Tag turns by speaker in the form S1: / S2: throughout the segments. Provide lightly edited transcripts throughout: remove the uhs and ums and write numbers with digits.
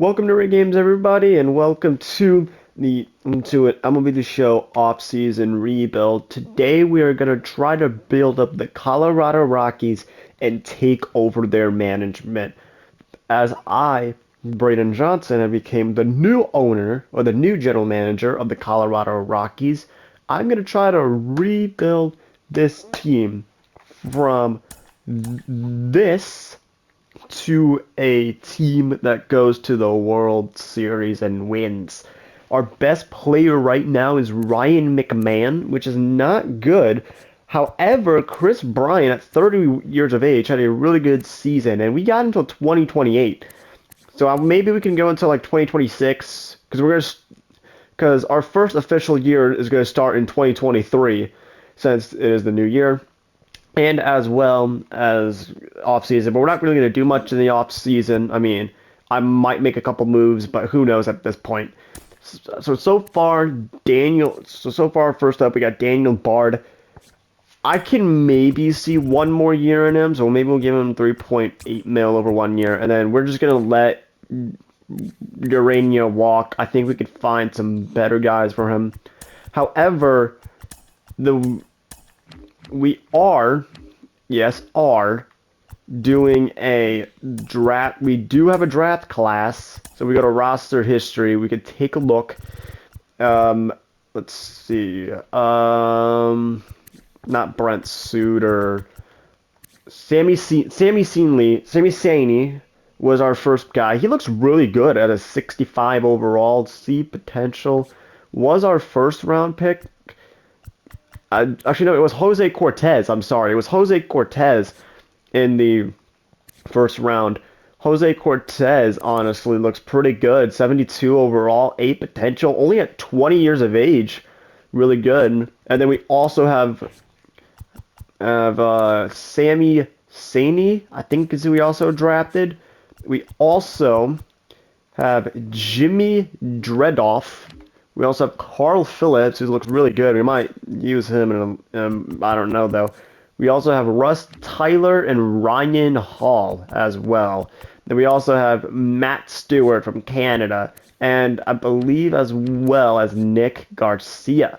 S1: Welcome to Ring Games, everybody, and welcome to it MLB The Show off-season rebuild. Today we are going to try to build up the Colorado Rockies and take over their management. As I, Braden Johnson, have became the new owner or the new general manager of the Colorado Rockies, I'm going to try to rebuild this team from this to a team that goes to the World Series and wins. Our best player right now is Ryan McMahon, which is not good. However, Chris Bryant, at 30 years of age, had a really good season, and we got until 2028. So maybe we can go until like 2026, because our first official year is going to start in 2023, since it is the new year, and as well as off season. But we're not really going to do much in the off season. I mean, I might make a couple moves, but who knows at this point. So far, first up, we got Daniel Bard. I can maybe see one more year in him, so maybe we'll give him 3.8 mil over 1 year, and then we're just gonna let Urania walk. I think we could find some better guys for him. However, we are doing a draft. We do have a draft class, so we go to roster history. We could take a look. Let's see. Not Brent Suter. Sammy Saney was our first guy. He looks really good at a 65 overall. See potential. Was our first round pick. Actually, no, it was Jose Cortez. I'm sorry. It was Jose Cortez in the first round. Jose Cortez honestly looks pretty good. 72 overall, 8 potential, only at 20 years of age. Really good. And then we also have Sammy Saney, I think is who we also drafted. We also have Jimmy Dredoff. We also have Carl Phillips, who looks really good. We might use him in I don't know, though. We also have Russ Tyler and Ryan Hall as well. Then we also have Matt Stewart from Canada, and I believe as well as Nick Garcia,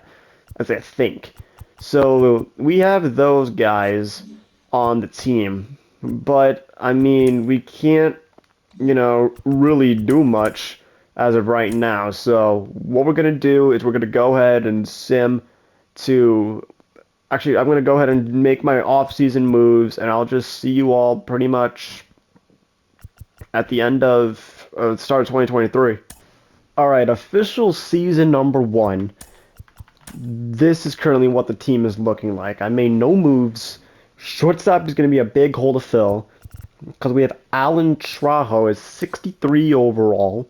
S1: as I think. So we have those guys on the team, but I mean, we can't, really do much as of right now. So what we're going to do is we're going to go ahead and sim to... Actually, I'm going to go ahead and make my off-season moves, and I'll just see you all pretty much at the end of the start of 2023. All right, official season number 1. This is currently what the team is looking like. I made no moves. Shortstop is going to be a big hole to fill because we have Alan Trajo is 63 overall.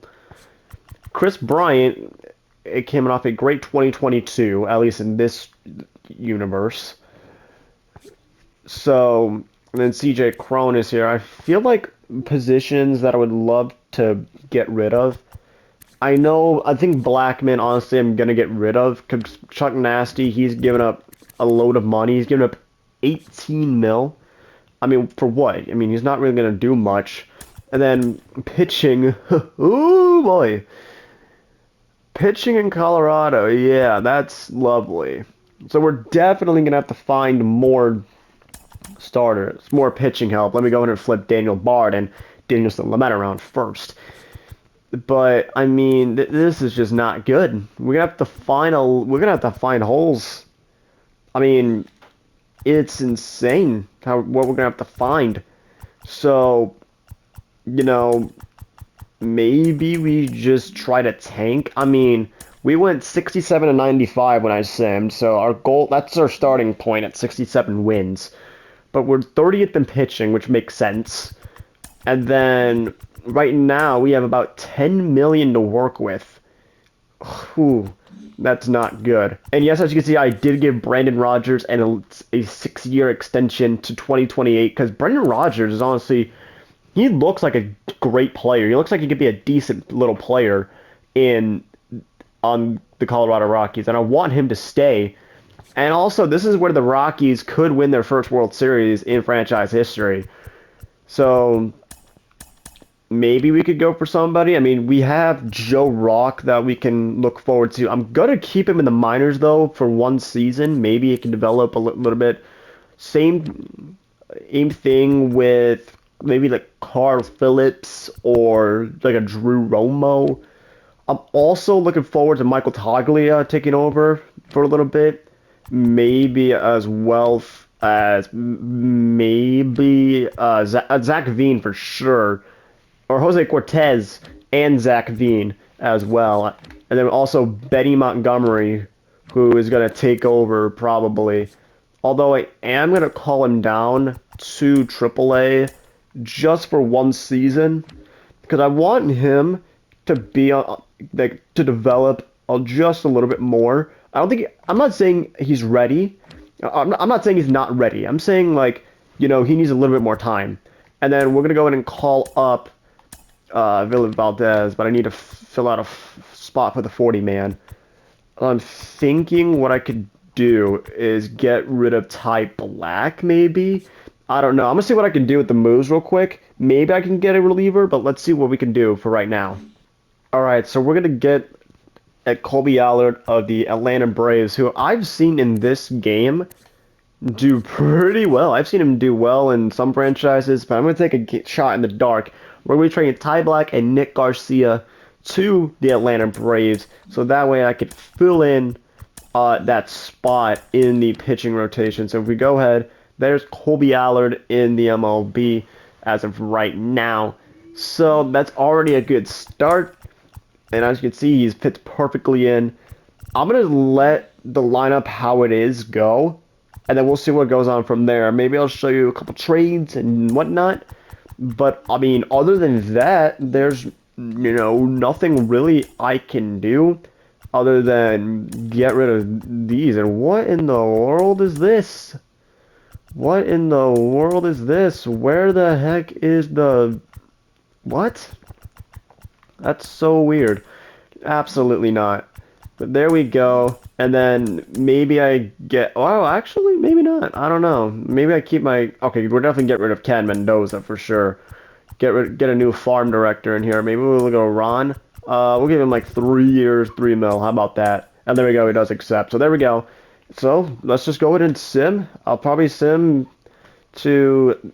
S1: Chris Bryant, it came off a great 2022, at least in this universe. So, and then CJ Crone is here. I feel like positions that I would love to get rid of. I think Blackman, honestly, I'm going to get rid of, because Chuck Nasty, he's given up a load of money. He's given up 18 mil. I mean, for what? I mean, he's not really going to do much. And then pitching, oh boy. Pitching in Colorado, yeah, that's lovely. So we're definitely going to have to find more starters, more pitching help. Let me go ahead and flip Daniel Bard and Danielson Lamet around first. But I mean, this is just not good. We're gonna have to find holes. I mean, it's insane what we're gonna have to find. So, maybe we just try to tank. I mean, we went 67 and 95 when I simmed, so our goal, that's our starting point at 67 wins. But we're 30th in pitching, which makes sense. And then right now we have about 10 million to work with. Ooh, that's not good. And yes, as you can see, I did give Brandon Rogers a 6-year extension to 2028, because Brendan Rodgers is honestly, he looks like a great player. He looks like he could be a decent little player on the Colorado Rockies, and I want him to stay. And also, this is where the Rockies could win their first World Series in franchise history. So maybe we could go for somebody. I mean, we have Joe Rock that we can look forward to. I'm gonna keep him in the minors though for one season. Maybe he can develop a little bit. Same thing with maybe like Carl Phillips or like a Drew Romo. I'm also looking forward to Michael Toglia taking over for a little bit, maybe as well as maybe Zach Veen for sure, or Jose Cortez and Zach Veen as well, and then also Benny Montgomery, who is going to take over probably. Although I am going to call him down to AAA just for one season because I want him to be like to develop just a little bit more. I don't think I'm not saying he's ready. I'm not saying he's not ready. I'm saying like he needs a little bit more time. And then we're gonna go in and call up Villa Valdez, but I need to fill out a spot for the 40 man. I'm thinking what I could do is get rid of Ty Black, maybe. I don't know. I'm gonna see what I can do with the moves real quick. Maybe I can get a reliever, but let's see what we can do for right now. All right, so we're gonna get at Colby Allard of the Atlanta Braves, who I've seen in this game do pretty well. I've seen him do well in some franchises, but I'm gonna take a shot in the dark. We're gonna be trading Ty Black and Nick Garcia to the Atlanta Braves, so that way I could fill in that spot in the pitching rotation. So if we go ahead, there's Colby Allard in the MLB as of right now. So that's already a good start. And as you can see, he's fit perfectly in. I'm going to let the lineup how it is go. And then we'll see what goes on from there. Maybe I'll show you a couple trades and whatnot. But, I mean, other than that, there's, nothing really I can do other than get rid of these. And what in the world is this? What in the world is this? Where the heck is the... What? That's so weird. Absolutely not. But there we go. And then maybe I get... Oh, actually, maybe not. I don't know. Maybe I keep my... Okay, we're definitely get rid of Ken Mendoza for sure. Get a new farm director in here. Maybe we'll go Ron. We'll give him like 3 years, 3 mil. How about that? And there we go. He does accept. So there we go. So let's just go ahead and sim. I'll probably sim to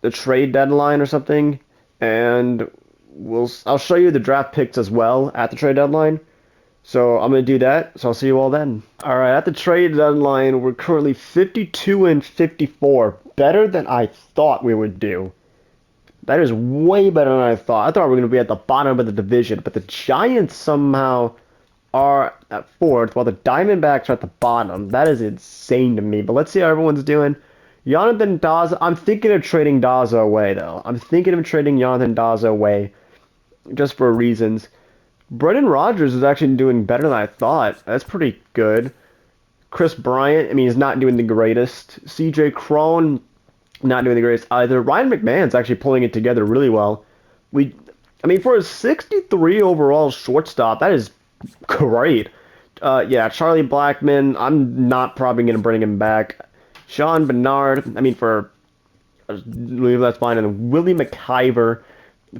S1: the trade deadline or something. And I'll show you the draft picks as well at the trade deadline. So I'm going to do that. So I'll see you all then. All right, at the trade deadline, we're currently 52 and 54. Better than I thought we would do. That is way better than I thought. I thought we were going to be at the bottom of the division, but the Giants somehow are at fourth, while the Diamondbacks are at the bottom. That is insane to me. But let's see how everyone's doing. Jonathan Daza, I'm thinking of trading Daza away, though. I'm thinking of trading Jonathan Daza away, just for reasons. Brendan Rodgers is actually doing better than I thought. That's pretty good. Chris Bryant, I mean, he's not doing the greatest. CJ Cron, not doing the greatest either. Ryan McMahon's actually pulling it together really well. I mean, for a 63 overall shortstop, that is great. Yeah, Charlie Blackmon, I'm not probably going to bring him back. Sean Bernard, I mean, leave that's fine. And Willie McIver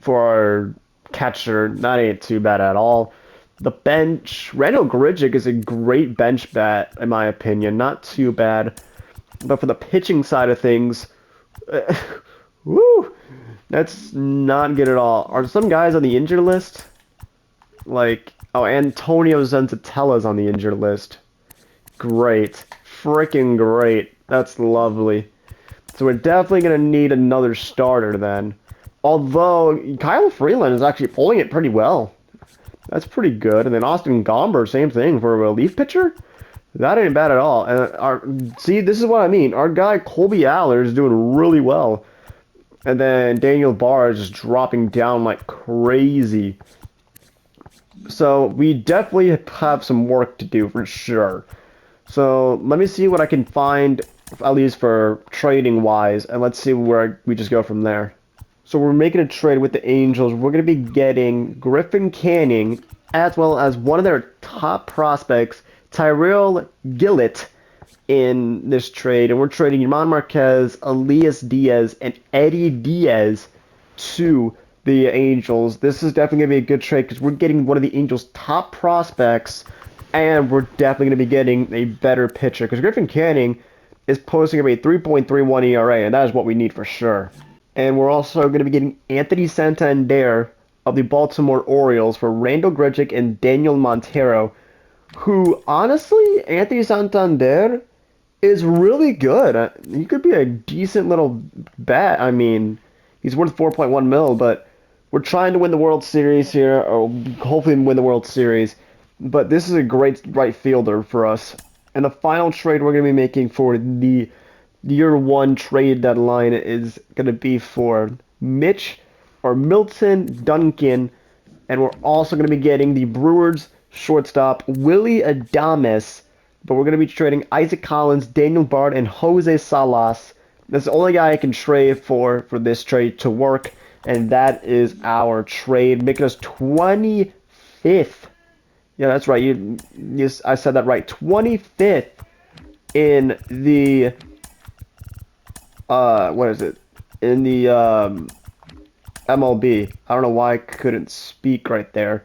S1: for our catcher, that ain't too bad at all. The bench, Randall Grichuk is a great bench bat, in my opinion. Not too bad. But for the pitching side of things, woo, that's not good at all. Are some guys on the injured list? Like, oh, Antonio Zenzatella's on the injured list. Great. Freaking great. That's lovely. So we're definitely going to need another starter then. Although, Kyle Freeland is actually pulling it pretty well. That's pretty good. And then Austin Gomber, same thing for a relief pitcher. That ain't bad at all. And see, this is what I mean. Our guy Colby Allard is doing really well. And then Daniel Barr is just dropping down like crazy. So we definitely have some work to do for sure. So let me see what I can find, at least for trading wise, and let's see where we just go from there. So we're making a trade with the Angels. We're going to be getting Griffin Canning, as well as one of their top prospects, Tyrell Gillett, in this trade. And we're trading German Marquez, Elias Diaz, and Eddie Diaz to the Angels. This is definitely going to be a good trade because we're getting one of the Angels' top prospects, and we're definitely going to be getting a better pitcher because Griffin Canning is posting a 3.31 ERA, and that is what we need for sure. And we're also going to be getting Anthony Santander of the Baltimore Orioles for Randall Grichuk and Daniel Montero, who, honestly, Anthony Santander is really good. He could be a decent little bat. I mean, he's worth 4.1 mil, but we're trying to win the World Series here, or hopefully win the World Series. But this is a great right fielder for us. And the final trade we're going to be making for the year one trade deadline is going to be for Mitch or Milton Duncan. And we're also going to be getting the Brewers shortstop Willie Adames. But we're going to be trading Isaac Collins, Daniel Bard, and Jose Salas. That's the only guy I can trade for this trade to work. And that is our trade, making us 25th. Yeah, that's right. I said that right. 25th in the what is it? In the MLB. I don't know why I couldn't speak right there,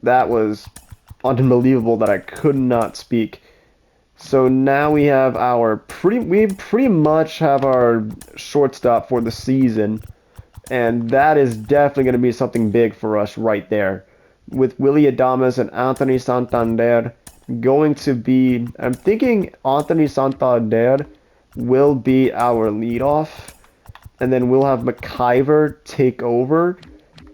S1: that was unbelievable that I could not speak. So now we have we pretty much have our shortstop for the season, and that is definitely going to be something big for us right there. With Willie Adames and Anthony Santander going to be, I'm thinking Anthony Santander will be our leadoff, and then we'll have McIver take over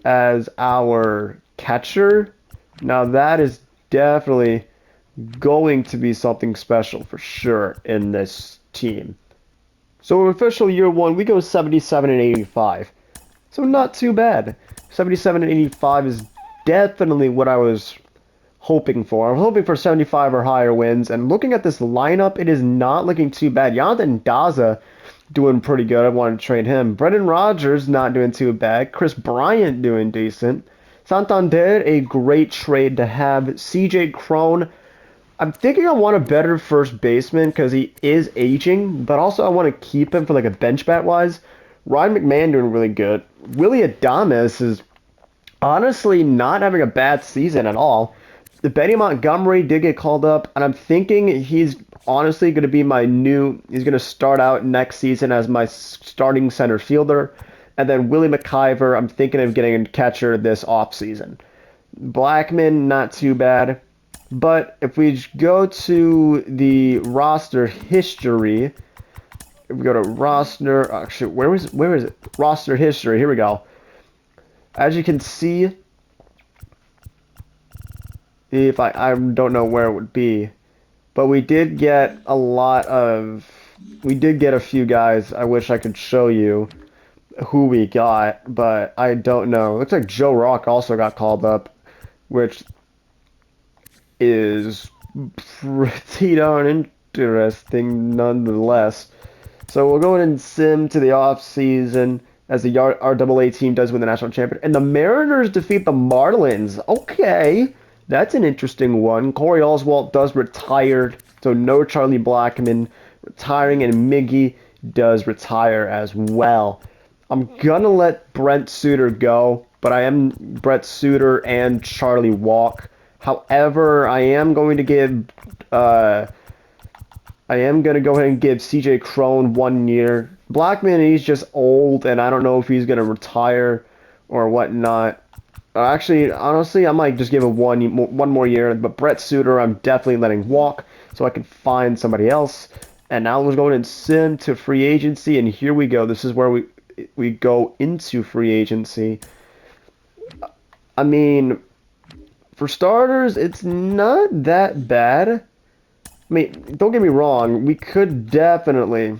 S1: as our catcher. Now that is definitely going to be something special for sure in this team. So official year one, we go 77 and 85. So not too bad. 77 and 85 is definitely what I was hoping for. I was hoping for 75 or higher wins, and looking at this lineup, it is not looking too bad. Jonathan Daza doing pretty good. I want to trade him. Brendan Rodgers not doing too bad. Chris Bryant doing decent. Santander, a great trade to have. CJ Cron, I'm thinking I want a better first baseman because he is aging, but also I want to keep him for like a bench bat wise. Ryan McMahon doing really good. Willie Adames is honestly not having a bad season at all. The Benny Montgomery did get called up, and I'm thinking he's honestly going to be he's going to start out next season as my starting center fielder. And then Willie McIver, I'm thinking of getting a catcher this offseason. Blackman, not too bad. But if we go to the roster history, if we go to roster, actually, where is it? Roster history, here we go. As you can see, if I don't know where it would be, but we did get a few guys. I wish I could show you who we got, but I don't know. It looks like Joe Rock also got called up, which is pretty darn interesting nonetheless. So we'll go ahead and sim to the offseason as the RAA team does win the national championship. And the Mariners defeat the Marlins. Okay, that's an interesting one. Corey Oswalt does retire, so no Charlie Blackmon retiring, and Miggy does retire as well. I'm going to let Brent Suter go, but I am Brent Suter and Charlie Walk. However, I am going to go ahead and give CJ Cron 1 year. Blackmon, he's just old, and I don't know if he's going to retire or whatnot. Actually, honestly, I might just give him one more year, but Brett Suter, I'm definitely letting walk so I can find somebody else. And now we're going to sim to free agency, and here we go. This is where we go into free agency. I mean, for starters, it's not that bad. I mean, don't get me wrong, we could definitely,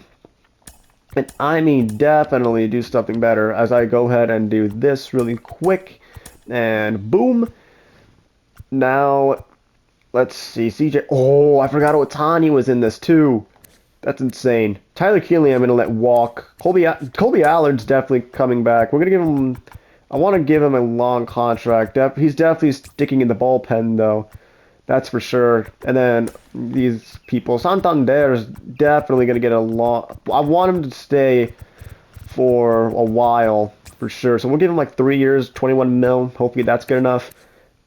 S1: and I mean definitely, do something better as I go ahead and do this really quick, and boom. Now, let's see, CJ, oh, I forgot Otani was in this too. That's insane. Tyler Keeley, I'm going to let walk. Colby Allard's definitely coming back. We're going to give him, I want to give him a long contract. He's definitely sticking in the bullpen, though. That's for sure. And then these people, Santander is definitely going to get a long, I want him to stay for a while for sure. So we'll give him like 3 years, 21 mil. Hopefully that's good enough.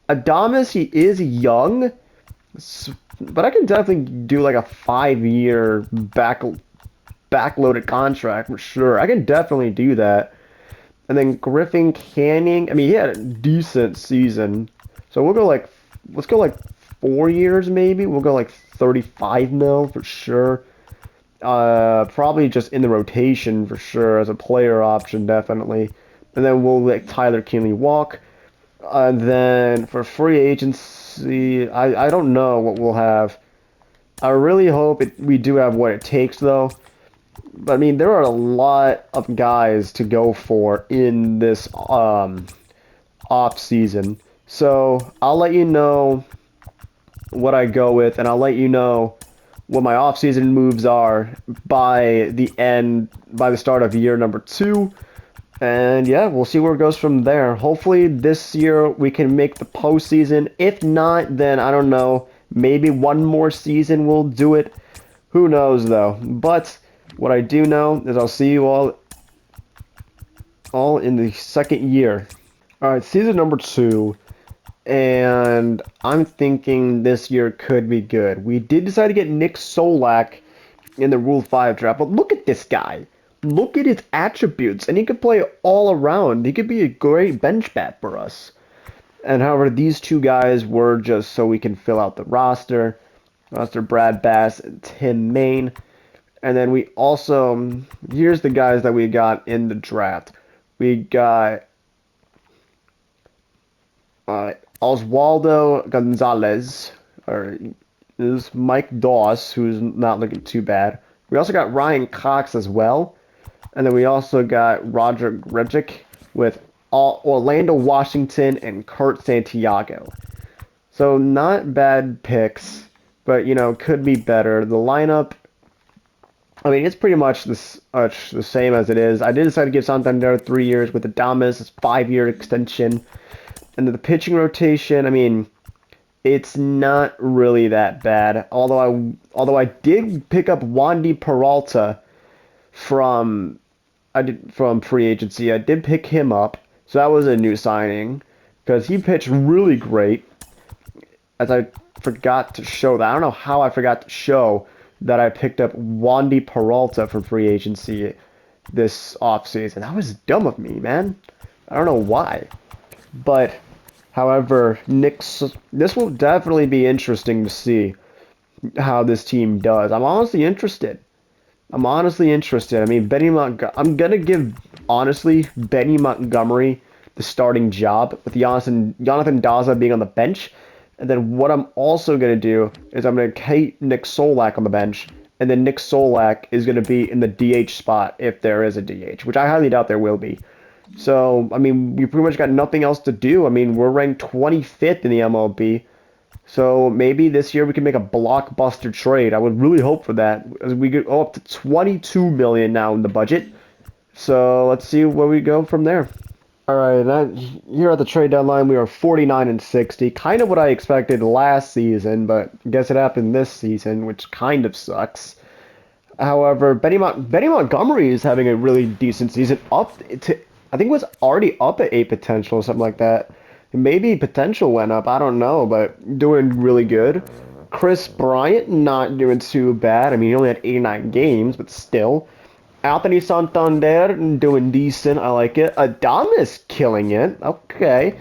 S1: Adames, he is young, but I can definitely do like a 5 year backloaded contract for sure. I can definitely do that. And then Griffin Canning, I mean, he had a decent season. So we'll go like, let's go like 4 years maybe. We'll go like 35 mil for sure. Probably just in the rotation for sure as a player option, definitely. And then we'll let Tyler Kinley walk. And then for free agency, I don't know what we'll have. I really hope we do have what it takes though. But I mean, there are a lot of guys to go for in this off season. So I'll let you know what I go with, and I'll let you know what my off-season moves are by the start of year number 2. And yeah, we'll see where it goes from there. Hopefully this year we can make the postseason. If not, then I don't know. Maybe one more season we'll do it. Who knows though. But what I do know is I'll see you all in the second year. All right, season number 2. And I'm thinking this year could be good. We did decide to get Nick Solak in the Rule 5 draft, but look at this guy. Look at his attributes, and he could play all around. He could be a great bench bat for us. And however, these two guys were just so we can fill out the roster. Brad Bass and Tim Main. And then we also, here's the guys that we got in the draft. We got Oswaldo Gonzalez, or is Mike Doss, who's not looking too bad. We also got Ryan Cox as well. And then we also got Roger Gregic with Orlando Washington and Kurt Santiago. So not bad picks, but, could be better. The lineup, I mean, it's pretty much the same as it is. I did decide to give Santander 3 years with Adames, it's 5-year extension. And the pitching rotation, I mean, it's not really that bad. Although I did pick up Wandy Peralta from free agency. I did pick him up, so that was a new signing because he pitched really great. As I forgot to show that, I don't know how I forgot to show that I picked up Wandy Peralta from free agency this offseason. That was dumb of me, man. I don't know why. But, however, this will definitely be interesting to see how this team does. I'm honestly interested. I mean, I'm going to give, honestly, Benny Montgomery the starting job with Jonathan Daza being on the bench. And then what I'm also going to do is I'm going to keep Nick Solak on the bench. And then Nick Solak is going to be in the DH spot if there is a DH, which I highly doubt there will be. So, I mean, we pretty much got nothing else to do. I mean, we're ranked 25th in the MLB. So maybe this year we can make a blockbuster trade. I would really hope for that, as we get up to 22 million now in the budget. So let's see where we go from there. All right, here at the trade deadline, we are 49-60, kind of what I expected last season, but I guess it happened this season, which kind of sucks. However, Benny Montgomery is having a really decent season, up to, I think it was already up at 8 potential or something like that. Maybe potential went up, I don't know, but doing really good. Chris Bryant not doing too bad. I mean, he only had 89 games, but still. Anthony Santander doing decent. I like it. Adames killing it. Okay.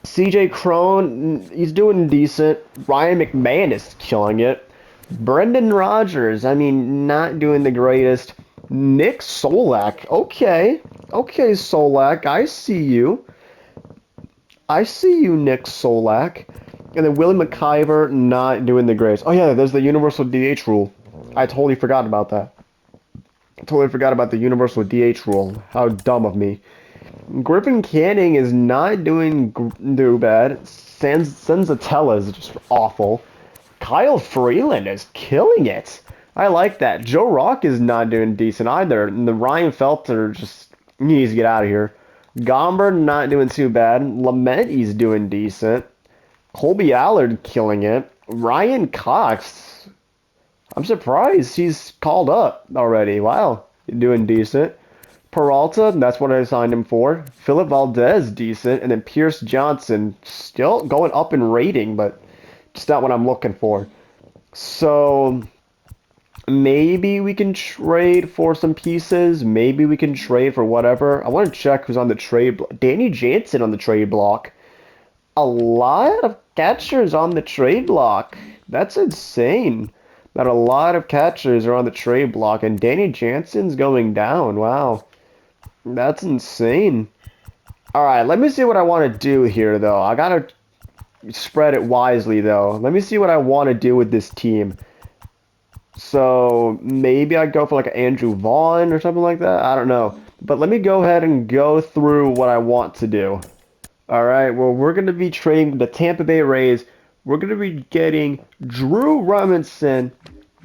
S1: CJ Crone, he's doing decent. Ryan McMahon is killing it. Brendan Rodgers, I mean, not doing the greatest. Nick Solak, okay. Okay, Solak, I see you. Nick Solak. And then Willie McIver not doing the greatest. Oh yeah, there's the universal DH rule. I totally forgot about that. The universal DH rule. How dumb of me. Griffin Canning is not doing too bad. Senzatella is just awful. Kyle Freeland is killing it. I like that. Joe Rock is not doing decent either. And the Ryan Felter just needs to get out of here. Gomber not doing too bad. Lametti's doing decent. Colby Allard killing it. Ryan Cox, I'm surprised he's called up already. Wow, doing decent. Peralta, that's what I signed him for. Philip Valdez, decent. And then Pierce Johnson, still going up in rating, but just not what I'm looking for. So maybe we can trade for some pieces. Maybe we can trade for whatever. I want to check who's on the trade block. Danny Jansen on the trade block. A lot of catchers on the trade block. That's insane. That a lot of catchers are on the trade block, and Danny Jansen's going down. Wow. That's insane. All right, let me see what I want to do here, though. I gotta spread it wisely, though. Let me see what I want to do with this team. So maybe I go for like an Andrew Vaughn or something like that. I don't know. But let me go ahead and go through what I want to do. All right, well, we're going to be trading the Tampa Bay Rays. We're going to be getting Drew Robinson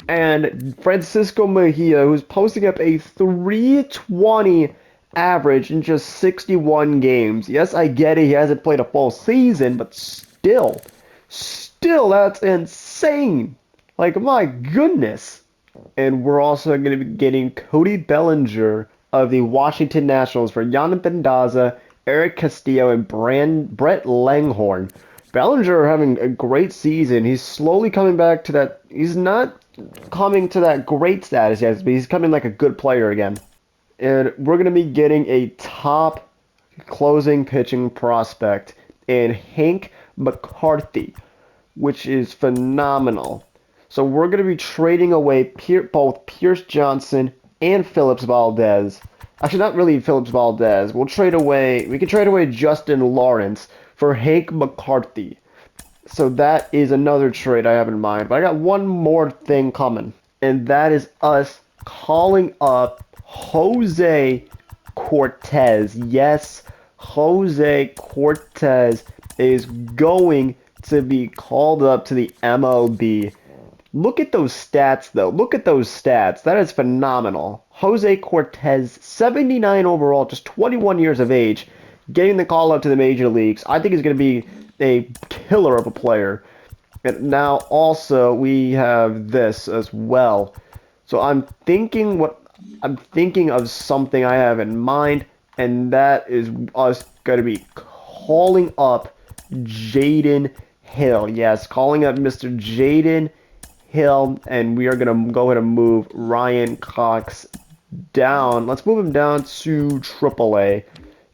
S1: and Francisco Mejia, who's posting up a 320 average in just 61 games. Yes, I get it. He hasn't played a full season, but still, that's insane. Like, my goodness. And we're also going to be getting Cody Bellinger of the Washington Nationals for Yan Pendaza, Eric Castillo, and Brett Langhorne. Bellinger having a great season. He's slowly coming back to that. He's not coming to that great status yet, but he's coming like a good player again. And we're going to be getting a top closing pitching prospect in Hank McCarthy, which is phenomenal. So we're going to be trading away both Pierce Johnson and Phillips Valdez. Actually, not really Phillips Valdez. We can trade away Justin Lawrence for Hank McCarthy. So that is another trade I have in mind. But I got one more thing coming, and that is us calling up Jose Cortez. Yes, Jose Cortez is going to be called up to the MLB. Look at those stats, though. Look at those stats. That is phenomenal. Jose Cortez, 79 overall, just 21 years of age, getting the call up to the major leagues. I think he's going to be a killer of a player. And now also we have this as well. So I'm thinking of something I have in mind, and that is us going to be calling up Jaden Hill. Yes, calling up Mr. Jaden Hill, and we are going to go ahead and move Ryan Cox down. Let's move him down to AAA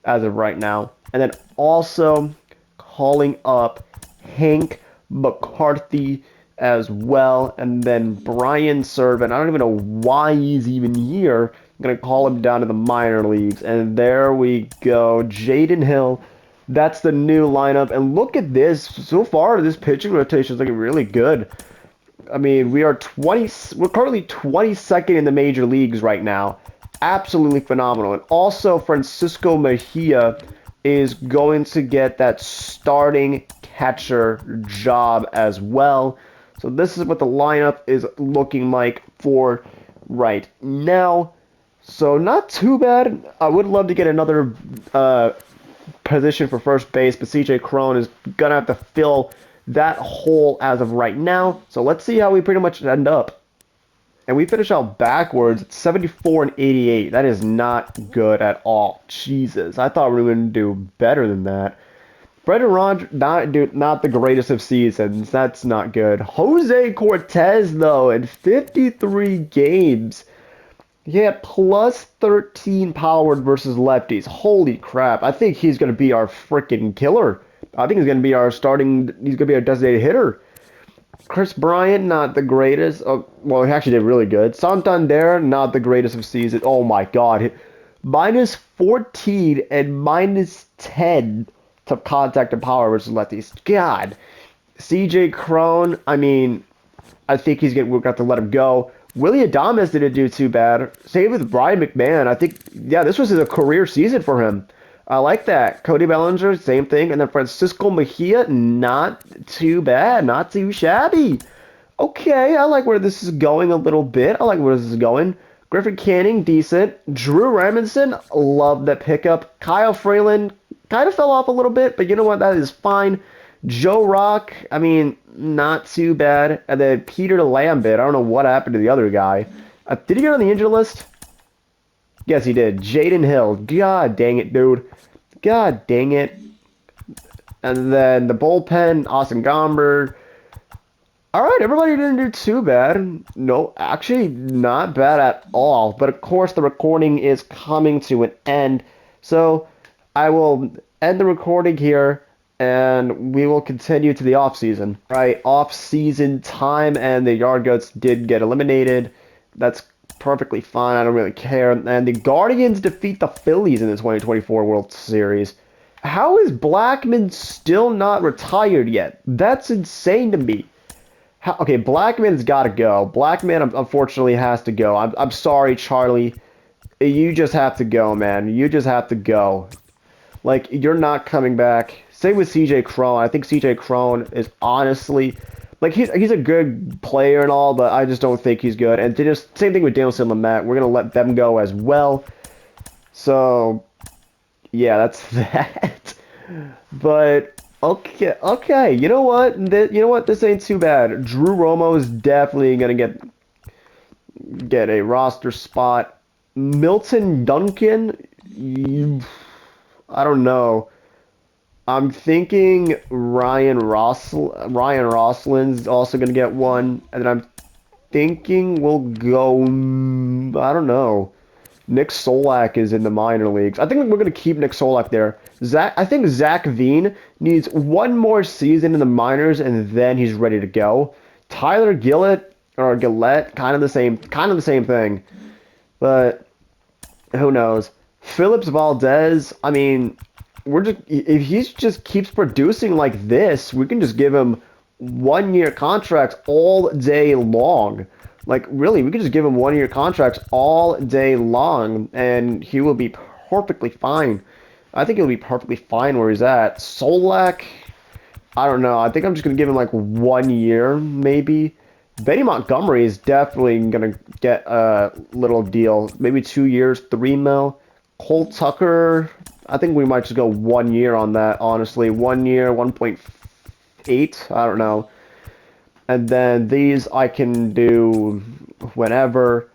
S1: as of right now. And then also calling up Hank McCarthy as well. And then Brian Servant. I don't even know why he's even here. I'm going to call him down to the minor leagues. And there we go. Jaden Hill. That's the new lineup. And look at this. So far, this pitching rotation is looking really good. I mean, we're currently 22nd in the major leagues right now. Absolutely phenomenal. And also, Francisco Mejia is going to get that starting catcher job as well. So this is what the lineup is looking like for right now. So not too bad. I would love to get another position for first base, but CJ Cron is going to have to fill that hole as of right now. So let's see how we pretty much end up. And we finish out backwards at 74 and 88. That is not good at all. Jesus, I thought we were going to do better than that. Brendan Rodgers, not the greatest of seasons. That's not good. Jose Cortez, though, in 53 games, he had plus 13 powered versus lefties. Holy crap. I think he's going to be our freaking killer. I think he's going to be our designated hitter. Chris Bryant, not the greatest. Well, he actually did really good. Santander, not the greatest of season. Oh my God. Minus 14 and minus 10 to contact and power versus lefties. God. CJ Cron, I mean, I think we're going to have to let him go. Willie Adames didn't do too bad. Same with Brian McMahon. I think, yeah, this was a career season for him. I like that. Cody Bellinger, same thing. And then Francisco Mejia, not too bad. Not too shabby. Okay, I like where this is going a little bit. I like where this is going. Griffin Canning, decent. Drew Robinson, love that pickup. Kyle Freeland, kind of fell off a little bit, but you know what? That is fine. Joe Rock, I mean, not too bad. And then Peter Lambert, I don't know what happened to the other guy. Did he get on the injured list? Yes, he did. Jaden Hill. God dang it, dude. God dang it. And then the bullpen, Austin Gomber. All right, everybody didn't do too bad. No, actually, not bad at all. But of course, the recording is coming to an end. So I will end the recording here and we will continue to the off season. Right, off season time, and the Yard Goats did get eliminated. That's perfectly fine. I don't really care. And the Guardians defeat the Phillies in the 2024 World Series. How is Blackman still not retired yet? That's insane to me. Okay, Blackman's got to go. Blackman, unfortunately, has to go. I'm sorry, Charlie. You just have to go, man. You just have to go. Like, you're not coming back. Same with CJ Crone. I think CJ Crone is honestly, like, he's a good player and all, but I just don't think he's good. And just same thing with Danielson Lamet. We're gonna let them go as well. So, yeah, that's that. But okay. You know what? You know what? This ain't too bad. Drew Romo is definitely gonna get a roster spot. Milton Duncan, I don't know. I'm thinking Ryan Rosslin's also gonna get one, and then I'm thinking we'll go. I don't know. Nick Solak is in the minor leagues. I think we're gonna keep Nick Solak there. I think Zach Veen needs one more season in the minors, and then he's ready to go. Tyler Gillett, kind of the same thing. But who knows? Phillips Valdez, I mean, if he just keeps producing like this, we can just give him 1 year contracts all day long. Like, really, we could just give him 1 year contracts all day long, and he will be perfectly fine. I think he'll be perfectly fine where he's at. Solak, I don't know. I think I'm just going to give him like 1 year, maybe. Benny Montgomery is definitely going to get a little deal. Maybe 2 years, 3 mil. Cole Tucker, I think we might just go 1 year on that, honestly. 1 year, 1.8, I don't know. And then these I can do whenever.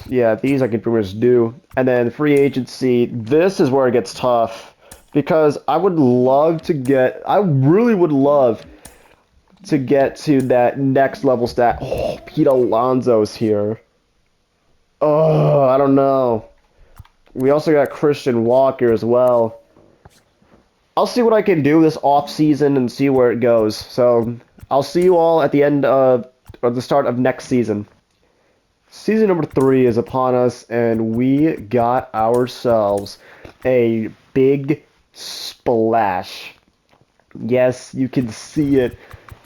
S1: Yeah, these I can pretty much do. And then free agency, this is where it gets tough. Because I really would love to get to that next level stat. Oh, Pete Alonso's here. Oh, I don't know. We also got Christian Walker as well. I'll see what I can do this off season and see where it goes. So I'll see you all at the end of or the start of next season. Season number 3 is upon us, and we got ourselves a big splash. Yes, you can see it.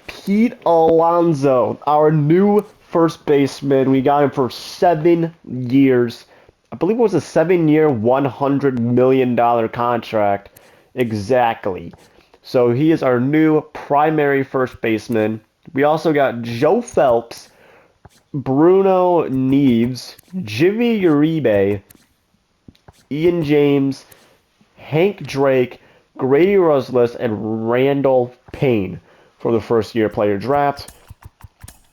S1: Pete Alonso, our new first baseman. We got him for 7 years. I believe it was a 7-year, $100 million contract. Exactly. So he is our new primary first baseman. We also got Joe Phelps, Bruno Neves, Jimmy Uribe, Ian James, Hank Drake, Grady Rosales, and Randall Payne for the first year player draft.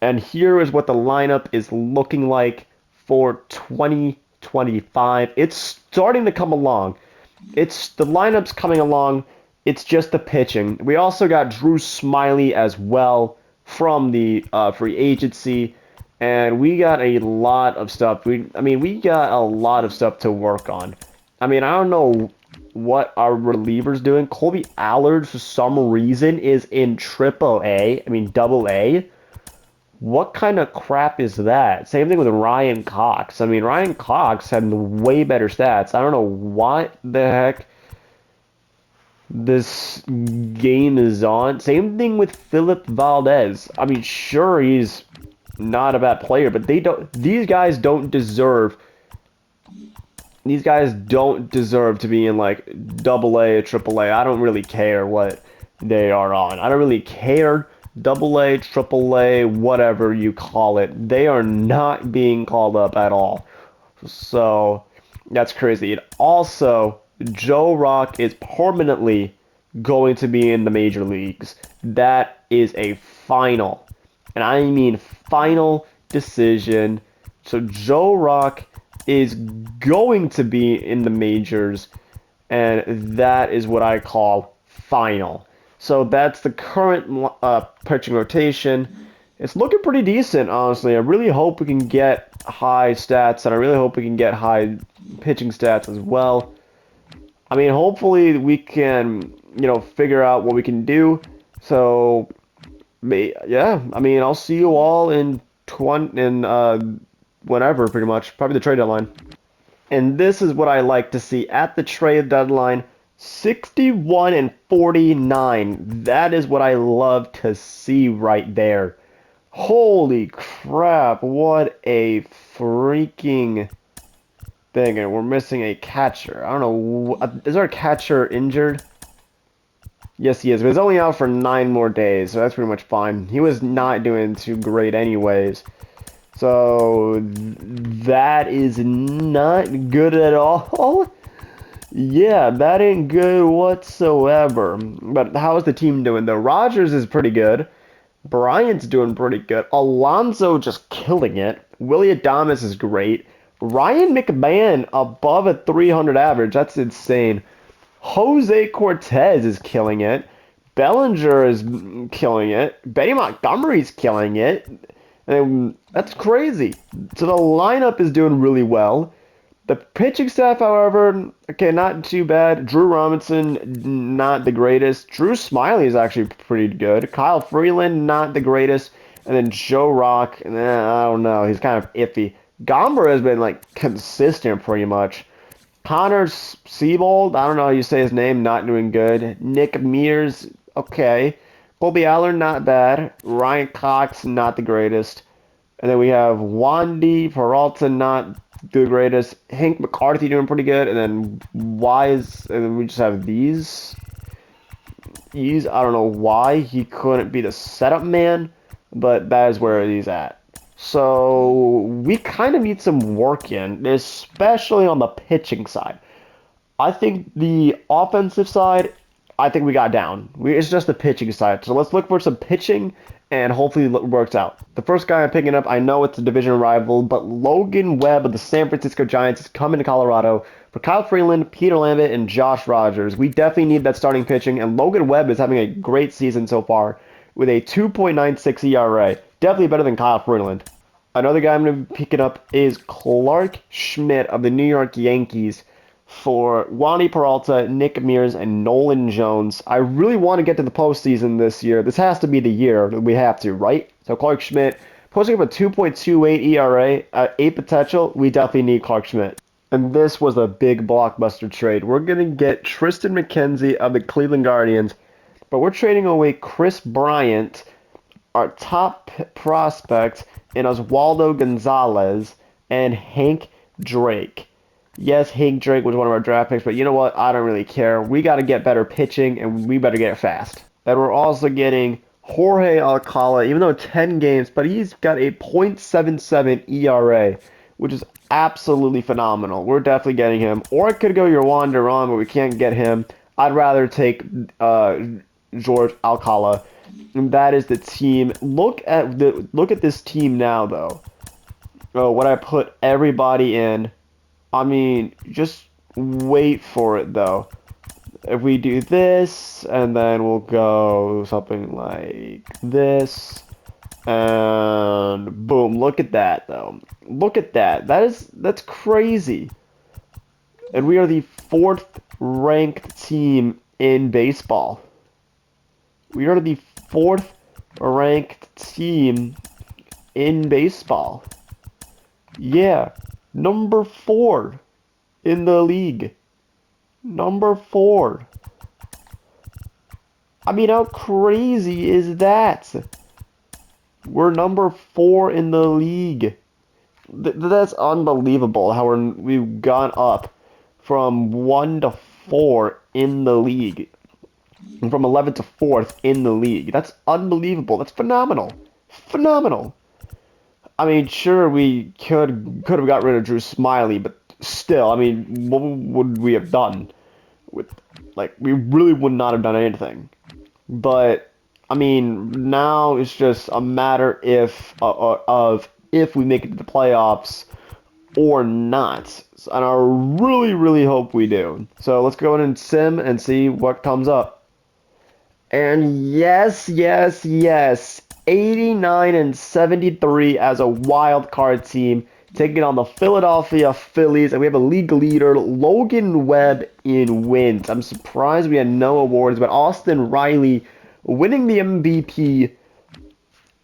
S1: And here is what the lineup is looking like for 2025. It's starting to come along. The lineup's coming along. It's just the pitching. We also got Drew Smiley as well from the free agency, and we got a lot of stuff. We got a lot of stuff to work on. I mean, I don't know what our relievers doing. Colby Allard, for some reason, is in Double A. What kind of crap is that? Same thing with Ryan Cox. I mean, Ryan Cox had way better stats. I don't know what the heck this game is on. Same thing with Philip Valdez. I mean, sure, he's not a bad player, but these guys don't deserve to be in like Double A or Triple A. I don't really care what they are on. I don't really care. Double A, Triple A, whatever you call it, they are not being called up at all. So that's crazy. And also, Joe Rock is permanently going to be in the major leagues. That is a final, and I mean final decision. So Joe Rock is going to be in the majors, and that is what I call final. So that's the current pitching rotation. It's looking pretty decent, honestly. I really hope we can get high stats, and I really hope we can get high pitching stats as well. I mean, hopefully we can, figure out what we can do. So, yeah, I mean, I'll see you all in whenever, pretty much, probably the trade deadline. And this is what I like to see at the trade deadline. 61 and 49. That is what I love to see right there. Holy crap, what a freaking thing. And we're missing a catcher. I don't know. Is our catcher injured? Yes, he is. But he's only out for 9 more days, so that's pretty much fine. He was not doing too great anyways. So that is not good at all. Yeah, that ain't good whatsoever. But how is the team doing though? Rogers is pretty good. Bryant's doing pretty good. Alonso just killing it. Willie Adames is great. Ryan McMahon above a 300 average. That's insane. Jose Cortez is killing it. Bellinger is killing it. Benny Montgomery's killing it. And that's crazy. So the lineup is doing really well. The pitching staff, however, okay, not too bad. Drew Robinson, not the greatest. Drew Smiley is actually pretty good. Kyle Freeland, not the greatest. And then Joe Rock, I don't know. He's kind of iffy. Gomber has been, consistent pretty much. Connor Siebold, I don't know how you say his name, not doing good. Nick Mears, okay. Colby Allen, not bad. Ryan Cox, not the greatest. And then we have Wandy Peralta, not the greatest. Hank McCarthy doing pretty good. And then Wise, and then we just have these. I don't know why he couldn't be the setup man, but that is where he's at. So we kind of need some work in, especially on the pitching side. I think the offensive side, I think we got down. It's just the pitching side. So let's look for some pitching, and hopefully it works out. The first guy I'm picking up, I know it's a division rival, but Logan Webb of the San Francisco Giants is coming to Colorado for Kyle Freeland, Peter Lambert, and Josh Rogers. We definitely need that starting pitching, and Logan Webb is having a great season so far with a 2.96 ERA. Definitely better than Kyle Freeland. Another guy I'm going to be picking up is Clark Schmidt of the New York Yankees for Wandy Peralta, Nick Mears, and Nolan Jones. I really want to get to the postseason this year. This has to be the year that we have to, right? So Clark Schmidt, posting up a 2.28 ERA at 8 potential, we definitely need Clark Schmidt. And this was a big blockbuster trade. We're going to get Tristan McKenzie of the Cleveland Guardians, but we're trading away Chris Bryant, our top prospect, and Oswaldo Gonzalez, and Hank Drake. Yes, Hank Drake was one of our draft picks, but you know what? I don't really care. We got to get better pitching, and we better get it fast. And we're also getting Jorge Alcala, even though 10 games, but he's got a .77 ERA, which is absolutely phenomenal. We're definitely getting him. Or it could go Yohan Duran, but we can't get him. I'd rather take George Alcala. And that is the team. Look at this team now, though. Oh, what I put everybody in. I mean, just wait for it, though. If we do this, and then we'll go something like this, and boom, look at that, though. Look at that. That's crazy. And we are the 4th ranked team in baseball. We are the 4th ranked team in baseball. Yeah, number 4 in the league. Number 4. I mean, how crazy is that? We're number 4 in the league. That's unbelievable how we've gone up from 1 to 4 in the league. From 11th to 4th in the league. That's unbelievable. That's phenomenal. Phenomenal. I mean, sure, we could have got rid of Drew Smiley, but still, I mean, what would we have done? We really would not have done anything. But I mean, now it's just a matter of if we make it to the playoffs or not. And I really, really hope we do. So let's go in and sim and see what comes up. And yes, yes, yes. 89 and 73 as a wild card team, taking on the Philadelphia Phillies, and we have a league leader, Logan Webb, in wins. I'm surprised we had no awards, but Austin Riley winning the MVP.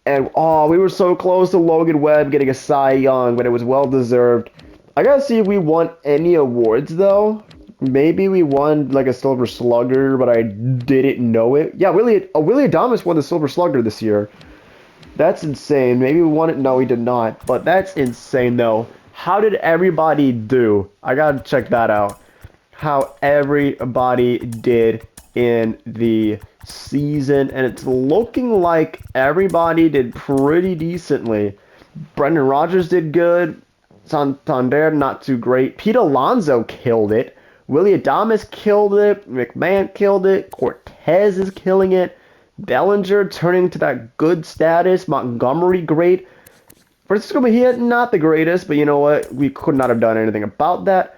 S1: And oh, we were so close to Logan Webb getting a Cy Young, but it was well deserved. I gotta see if we won any awards though. Maybe we won like a Silver Slugger, but I didn't know it. Yeah, Willie Adames won the Silver Slugger this year. That's insane. Maybe we won it. No, we did not. But that's insane though. How did everybody do? I gotta check that out. How everybody did in the season, and it's looking like everybody did pretty decently. Brendan Rodgers did good. Santander, not too great. Pete Alonso killed it. Willie Adames killed it. McMahon killed it. Cortez is killing it. Bellinger turning to that good status. Montgomery, great. Francisco Mejia, not the greatest, but you know what? We could not have done anything about that.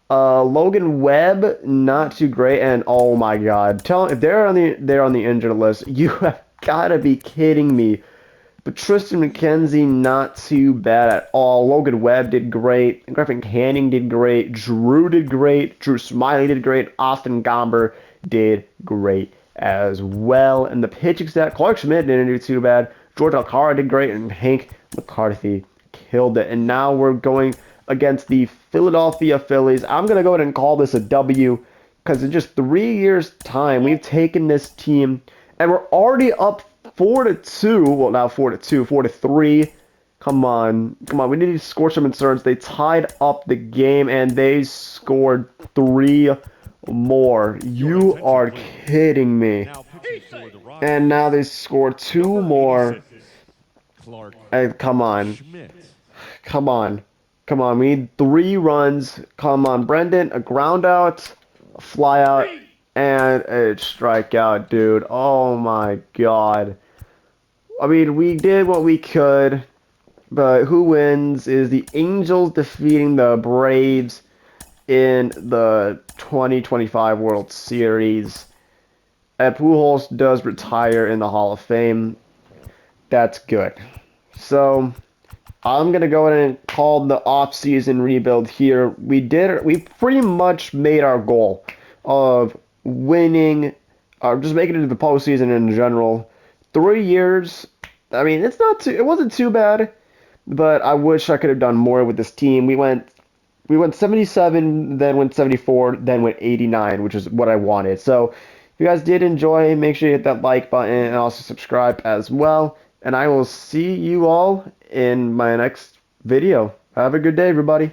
S1: Logan Webb, not too great, and oh my God, if they're on the injured list, you have gotta be kidding me. But Tristan McKenzie, not too bad at all. Logan Webb did great. Griffin Canning did great. Drew did great. Drew Smiley did great. Austin Gomber did great as well. And the pitching staff, Clark Schmidt didn't do too bad. George Alcara did great, and Hank McCarthy killed it. And now we're going against the Philadelphia Phillies. I'm going to go ahead and call this a W because in just 3 years' time, we've taken this team and we're already up 4-2. Well, now 4-2, 4-3. Come on. We need to score some insurance. They tied up the game and they scored 3 more. You are kidding me. And now they scored 2 more. Hey, come on. We need 3 runs. Come on, Brendan. A ground out, a fly out, and a strikeout, dude. Oh my God. I mean, we did what we could, but who wins is the Angels defeating the Braves in the 2025 World Series. And Pujols does retire in the Hall of Fame. That's good. So I'm gonna go ahead and call the off-season rebuild here. We pretty much made our goal of winning, just making it to the postseason in general. 3 years. I mean, it wasn't too bad, but I wish I could have done more with this team. We went 77, then went 74, then went 89, which is what I wanted. So if you guys did enjoy, make sure you hit that like button and also subscribe as well. And I will see you all in my next video. Have a good day, everybody.